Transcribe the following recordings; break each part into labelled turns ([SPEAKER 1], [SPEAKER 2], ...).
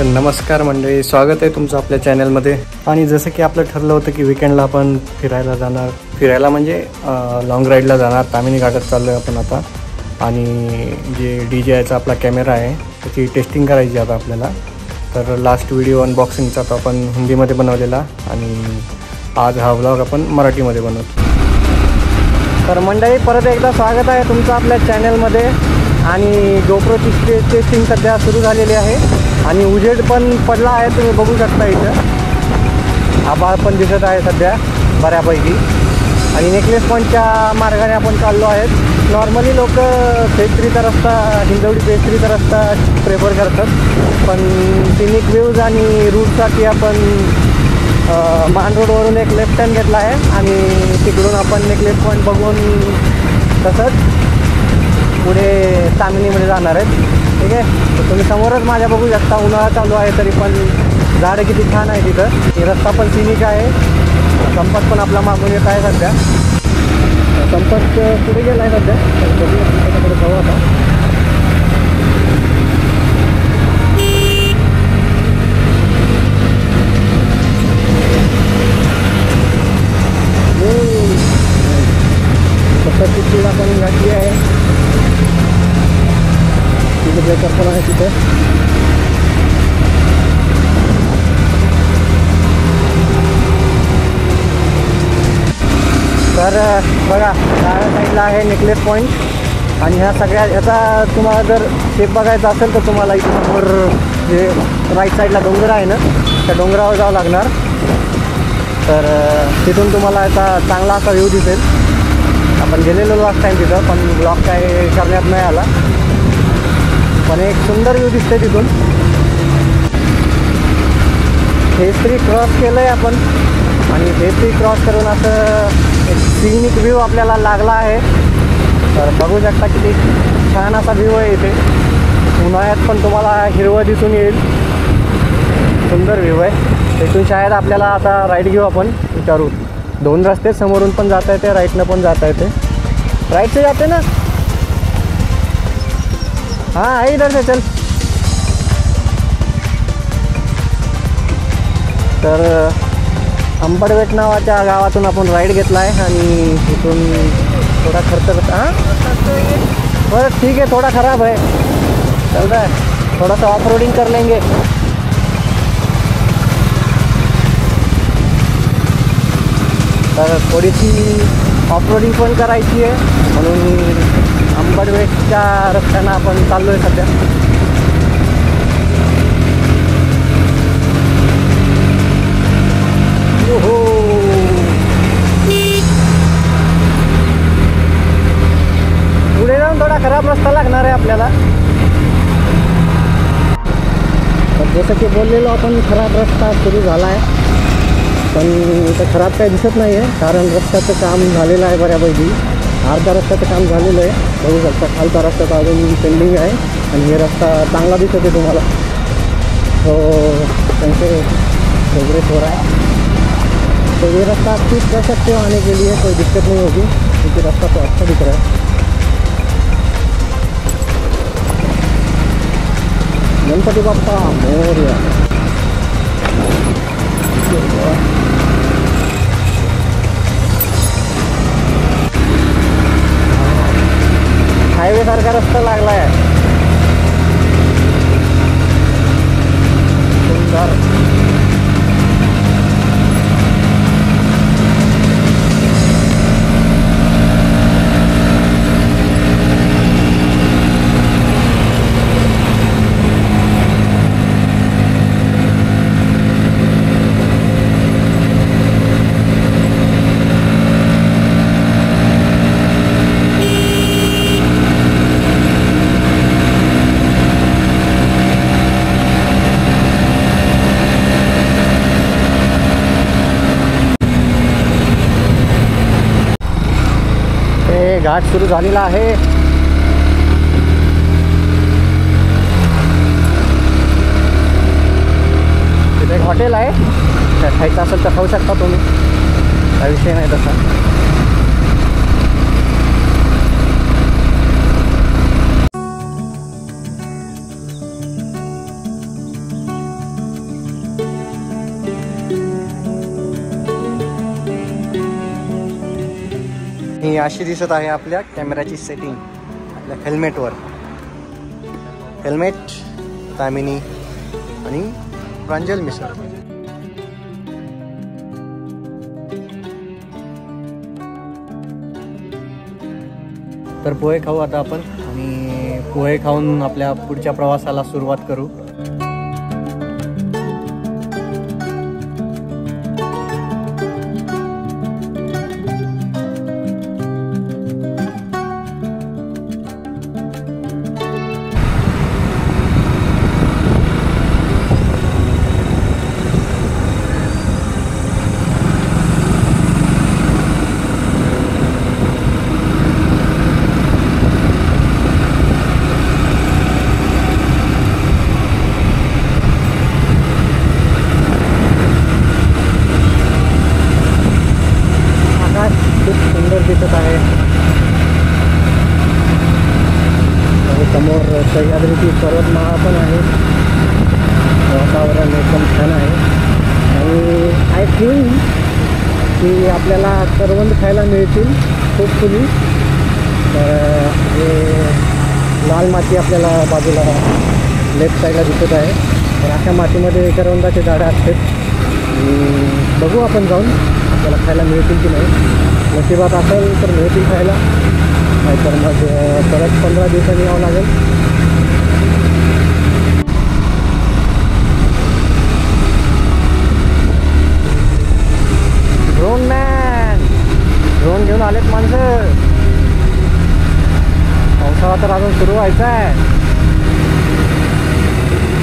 [SPEAKER 1] तर नमस्कार मंडळी, स्वागत आहे तुमचं आपल्या चॅनलमध्ये. आणि जसं की आपलं ठरलं होतं की विकेंडला आपण फिरायला म्हणजे लॉंग राईडला जाणार. तामिनी घाटात चाललो आहे आपण आता. आणि जे DJIचा आपला कॅमेरा आहे त्याची टेस्टिंग करायची आता आपल्याला. तर लास्ट व्हिडिओ अनबॉक्सिंगचा तो आपण हिंदीमध्ये बनवलेला आणि आज हा व्लॉग आपण मराठीमध्ये बनवतो. तर मंडळी, परत एकदा स्वागत आहे तुमचं आपल्या चॅनलमध्ये. आणि GoProची टेस्टिंग सध्या सुरू झालेली आहे आणि उजेड पण पडला आहे, तुम्ही बघू शकता. इथं आभाळ पण दिसत आहे सध्या बऱ्यापैकी. आणि नेकलेस पॉईंटच्या मार्गाने आपण चाललो आहेत. नॉर्मली लोक फेज 3चा रस्ता, हिंजवडी फेज 3चा रस्ता प्रेफर करतात, पण सिनिक व्ह्यूज आणि रूटसाठी आपण मान रोडवरून एक लेफ्ट टर्न घेतला आहे आणि तिकडून आपण नेकलेस पॉईंट बघून तसंच पुढे तामिनीमध्ये जाणार आहेत. ठीक आहे, तर तुम्ही समोरच माझ्या बघू शकता. उन्हाळा चालू आहे तरी पण झाडं किती छान आहे तिथं. रस्ता पण सिनिक आहे. संपर्क पण आपला मागून येत आहे सध्या. संपर्क पुढे गेला आहे सध्या. त्याच्याकडे जाऊ आता. सत्तरची स्पीड आपण घातली आहे. तिथे ब्रेकर पण आहे तिथे. तर बघा, डाव्या साईडला आहे नेकलेस पॉईंट. आणि ह्या सगळ्या याचा तुम्हाला जर शेप बघायचा असेल तर तुम्हाला इथे समोर जे राईट साईडला डोंगर आहे ना, त्या डोंगरावर जावं लागणार. तर तिथून तुम्हाला याचा चांगला असा व्ह्यू दिसेल. आपण गेलेलो लास्ट टाईम तिथं, पण ब्लॉग काय करण्यात नाही आला. पण एक सुंदर व्ह्यू दिसते तिथून. फेज 3 क्रॉस केलं आहे आपण आणि फेज 3 क्रॉस करून असं एक सिनिक व्ह्यू आपल्याला लागला आहे. तर बघू शकता किती छान असा व्ह्यू आहे इथे. उन्हाळ्यात पण तुम्हाला हिरवं दिसून येईल. सुंदर व्ह्यू आहे. इथून शायद आपल्याला आता राईट घेऊ आपण. विचारू, 2 रस्ते समोरून पण जाता येते, राईटनं पण जाता येते. राईट से जाते ना? हाँ है, इधर से चल. तर अंबरवेट नावाच्या गावातून आपण राईड घेतला आहे आणि इथून थोडा खर्च. हाँ बस ठीक है, थोड़ा ख़राब है, चल रहा है. थोड़ा सा ऑफ रोडिंग कर लेंगे. तर थोडीशी ऑफ रोडिंग पण करायची आहे म्हणून अंबरवेटच्या रस्त्यानं आपण चाललो आहे सध्या. हो, पुढे जाऊन थोडा खराब रस्ता लागणार आहे आपल्याला. तर जसं की बोललेलो आपण, खराब रस्ता सुरू झाला आहे. पण इथं खराब काही दिसत नाही आहे, कारण रस्त्याचं काम झालेलं आहे बऱ्यापैकी. अर्धा रस्त्याचं काम झालेलं आहे. बघू शकता, खालचा रस्ता तर अजून पेंडिंग आहे आणि हे रस्ता चांगला दिसत आहे तुम्हाला. तो त्यांचे प्रोग्रेस हो रहा है. तो ये रास्ता आप चूज कर सकते हो आने के लिए, कोई दिक्कत नहीं होगी क्योंकि रास्ता तो अच्छा दिख रहा है. गणपति बाप्पा मोरया. हायवे सारखा रस्ता लागला आहे. सुंदर. घाट सुरू झालेला आहे. तिथे एक हॉटेल आहे, खायचं असेल तर खाऊ शकता तुम्ही, काही विषय नाही तसा. ही अशी दिसत आहे आपल्या कॅमेराची सेटिंग आपल्या हेल्मेटवर. हेल्मेट, तामिनी आणि प्रांजल मिसळ. तर पोहे खाऊ आता आपण आणि पोहे खाऊन आपल्या पुढच्या प्रवासाला सुरुवात करू. दिसत आहे समोर सह्याद्रीची पर्वतमाळा पण आहे. वातावरण एकदम छान आहे आणि आय थिंक की आपल्याला करवंद खायला मिळतील होपफुली. तर हे लाल माती आपल्याला बाजूला लेफ्ट साईडला दिसत आहे. तर अशा मातीमध्ये करवंदाचे झाडं असतात. बघू आपण जाऊन आपल्याला खायला मिळतील की नाही. नशिबात असेल तर मिळतील खायला, नाहीतर मग परत 15 दिवसांनी यावं लागेल. ड्रोन मॅन, ड्रोन घेऊन आलेत माणसं. पावसाळा तर अजून सुरू व्हायचा आहे.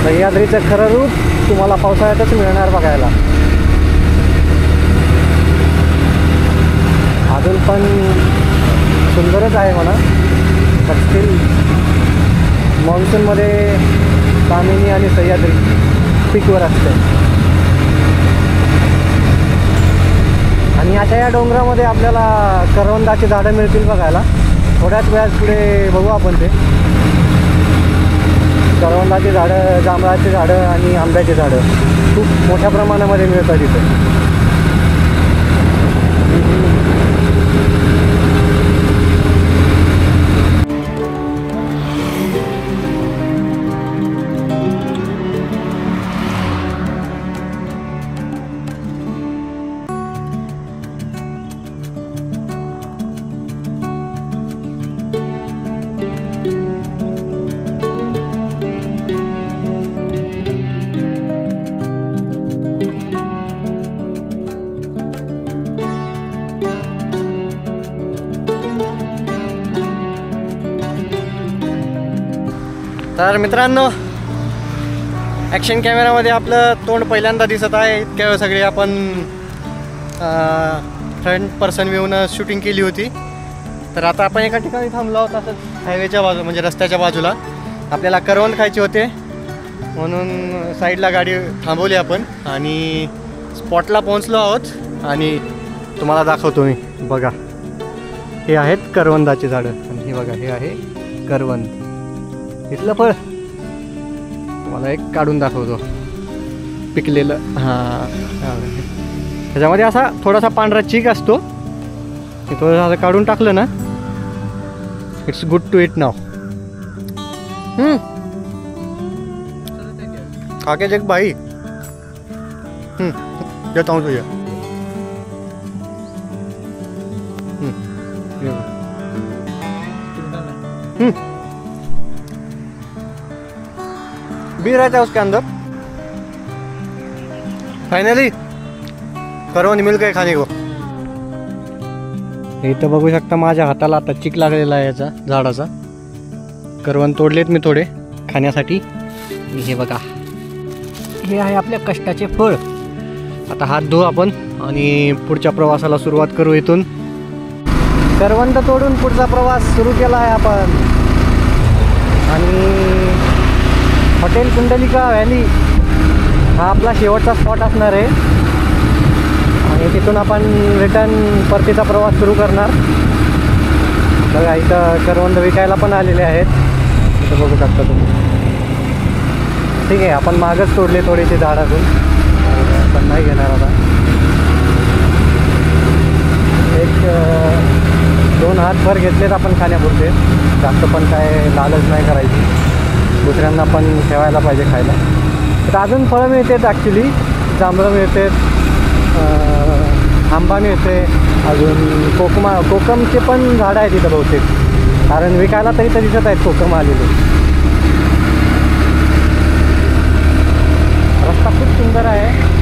[SPEAKER 1] सह्याद्रीचं खरं रूप तुम्हाला पावसाळ्यातच मिळणार बघायला. अजून पण सुंदरच आहे म्हणा, पण स्टील मान्सूनमध्ये तामिनी आणि सह्याद्री पीकवर असते. आणि अशा या डोंगरामध्ये आपल्याला करवंदाची झाडं मिळतील बघायला. थोड्याच वेळात पुढे बघू आपण ते करवंदाची झाडं, जांभळाची झाडं आणि आंब्याची झाडं खूप मोठ्या प्रमाणामध्ये मिळतात इथे. तर मित्रांनो, ॲक्शन कॅमेरामध्ये आपलं तोंड पहिल्यांदा दिसत आहे. इतक्या वेळ सगळी आपण फ्रंट पर्सन व्ह्यून शूटिंग केली होती. तर आता आपण एका ठिकाणी थांबलो आहोत, असंच हायवेच्या बाजू म्हणजे रस्त्याच्या बाजूला. आपल्याला करवंद खायचे होते म्हणून साईडला गाडी थांबवली आपण आणि स्पॉटला पोहोचलो आहोत. आणि तुम्हाला दाखवतो मी, बघा हे आहेत करवंदाची झाडं आणि हे बघा हे आहे करवंद. इथलं फळ तुम्हाला एक काढून दाखवतो पिकलेलं. हां, त्याच्यामध्ये असा थोडासा पांढरा चीक असतो. ते थोडंसं काढून टाकलं ना, it's good to eat now. खा के देख भाई. देता हूँ तुझे. भी रहता है उसके अंदर. फाइनली करवंद मिल गए खाने को. इथं बघू शकता माझ्या हाताला आता चिक लागलेला आहे याचा झाडाचा. करवंद तोडलेत मी थोडे खाण्यासाठी. हे बघा, हे आहे आपल्या कष्टाचे फळ. आता हात धुवू आपण आणि पुढच्या प्रवासाला सुरुवात करू. इथून करवंद तोडून पुढचा प्रवास सुरू केला आहे आपण. आणि हॉटेल कुंडलिका व्हॅली हा आपला शेवटचा स्पॉट असणार आहे. आणि तिथून आपण रिटर्न परतीचा प्रवास सुरू करणार. बघा इथं करवंद विकायला पण आलेले आहेत, इथं बघू शकता तुम्ही. ठीक आहे, आपण मागच तोडले थोडेसे झाडातून, पण नाही घेणार आता. एक 2 हातभर घेतलेत आपण खाण्यापुरते, जास्त पण काय लालच नाही करायची, दुसऱ्यांना पण ठेवायला पाहिजे खायला. तर अजून फळं मिळतात ॲक्च्युली, जांभळं मिळतात, आंबा मिळते, अजून कोकमचे पण झाडं आहेत तिथं बहुतेक, कारण विकायला तरी तर दिसत आहेत कोकम आलेले. रस्ता खूप सुंदर आहे.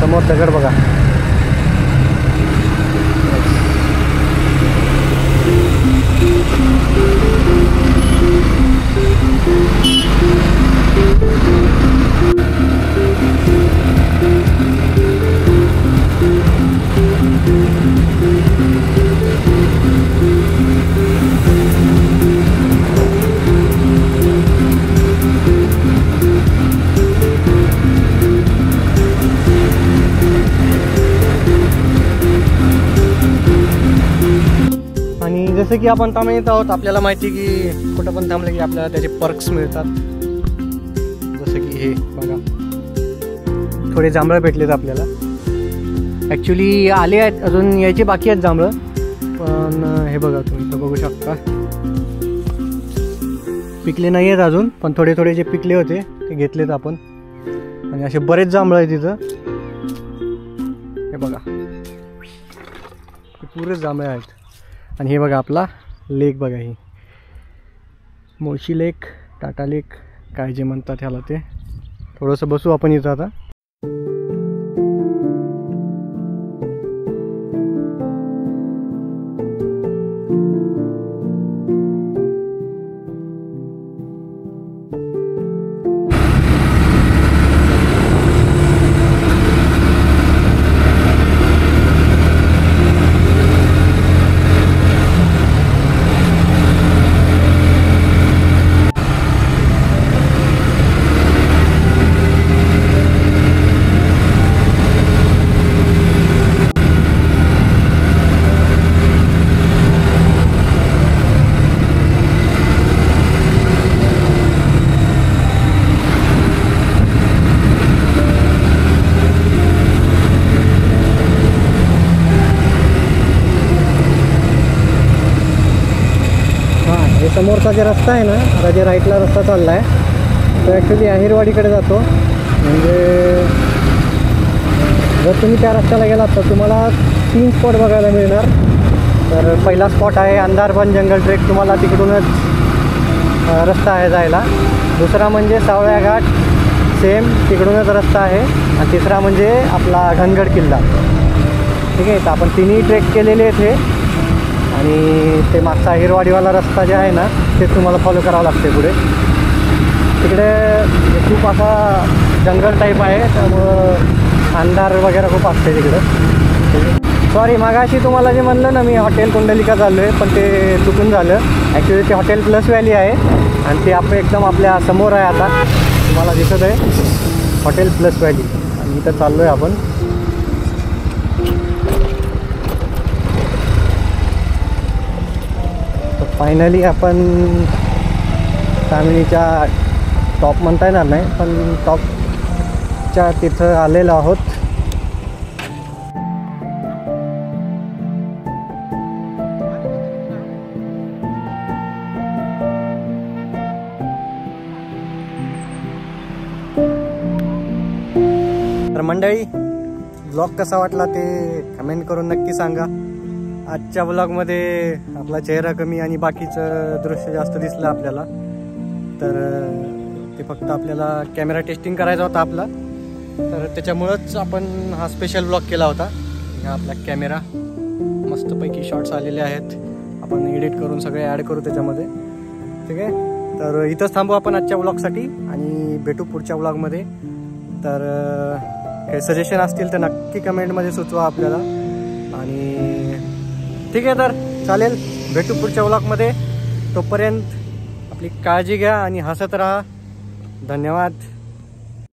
[SPEAKER 1] समोर दगड बघा. आणि जसं की आपण तामिळीत आहोत, आपल्याला माहिती की कुठं पण थांबलं की आपल्याला त्याचे पर्क्स मिळतात. जसं की हे बघा, थोडे जांभळं भेटलेत आपल्याला. ॲक्च्युली आले आहेत, अजून यायचे बाकी आहेत जांभळं, पण हे बघा तुम्ही तर बघू शकता पिकले नाही आहेत अजून, पण थोडे थोडे जे पिकले होते ते घेतलेत आपण. आणि असे बरेच जांभळं आहेत तिथं, हे बघा पुरेच जांभळे आहेत. आणि हे बघा आपला लेक बघा, ही मुळशी लेक, टाटा लेक काय जे म्हणतात ह्याला ते. थोडंसं बसू आपण इथं आता. समोरचा जे रस्ता आहे ना, आता जे राईटला रस्ता चालला आहे तो ॲक्च्युली अहिरवाडीकडे जातो. म्हणजे जर तुम्ही त्या रस्त्याला गेलात तर तुम्हाला 3 स्पॉट बघायला मिळणार. तर पहिला स्पॉट आहे अंधारबन जंगल ट्रेक, तुम्हाला तिकडूनच रस्ता आहे जायला. दुसरा म्हणजे सावळ्या घाट, सेम तिकडूनच रस्ता आहे. आणि तिसरा म्हणजे आपला घनगड किल्ला. ठीक आहे, तर आपण तिन्ही ट्रेक केलेले आहेत हे. आणि ते मागचा हिरवाडीवाला रस्ता जे आहे ना, ते तुम्हाला फॉलो करावं लागते पुढे. तिकडे खूप असा जंगल टाईप आहे, त्यामुळं अंधार वगैरे खूप असते तिकडं. सॉरी, मागाशी तुम्हाला जे म्हणलं ना मी हॉटेल कुंडलिका चाललो आहे, पण ते चुकून झालं. ॲक्च्युली ते हॉटेल प्लस व्हॅली आहे आणि ते एकदम आपल्या समोर आहे. आता तुम्हाला दिसत आहे हॉटेल प्लस व्हॅली, आणि इथं चाललो आहे आपण. फायनली आपण तामिनीच्या टॉप म्हणता येणार नाही, पण टॉपच्या तिथं आलेलो आहोत. तर मंडळी, ब्लॉग कसा वाटला ते कमेंट करून नक्की सांगा. आजच्या ब्लॉगमध्ये आपला चेहरा कमी आणि बाकीचं दृश्य जास्त दिसलं आपल्याला. तर ते फक्त आपल्याला कॅमेरा टेस्टिंग करायचा होता आपला, तर त्याच्यामुळंच आपण हा स्पेशल ब्लॉग केला होता. हा आपला कॅमेरा, मस्तपैकी शॉट्स आलेले आहेत, आपण एडिट करून सगळे ॲड करू त्याच्यामध्ये. ठीक आहे, तर इथंच थांबू आपण आजच्या ब्लॉगसाठी आणि भेटू पुढच्या ब्लॉगमध्ये. तर काही सजेशन असतील तर नक्की कमेंटमध्ये सुचवा आपल्याला. आणि ठीक आहे, तर चालेल, भेटू पुढच्या व्लॉगमध्ये. तोपर्यंत आपली काळजी घ्या आणि हसत राहा. धन्यवाद.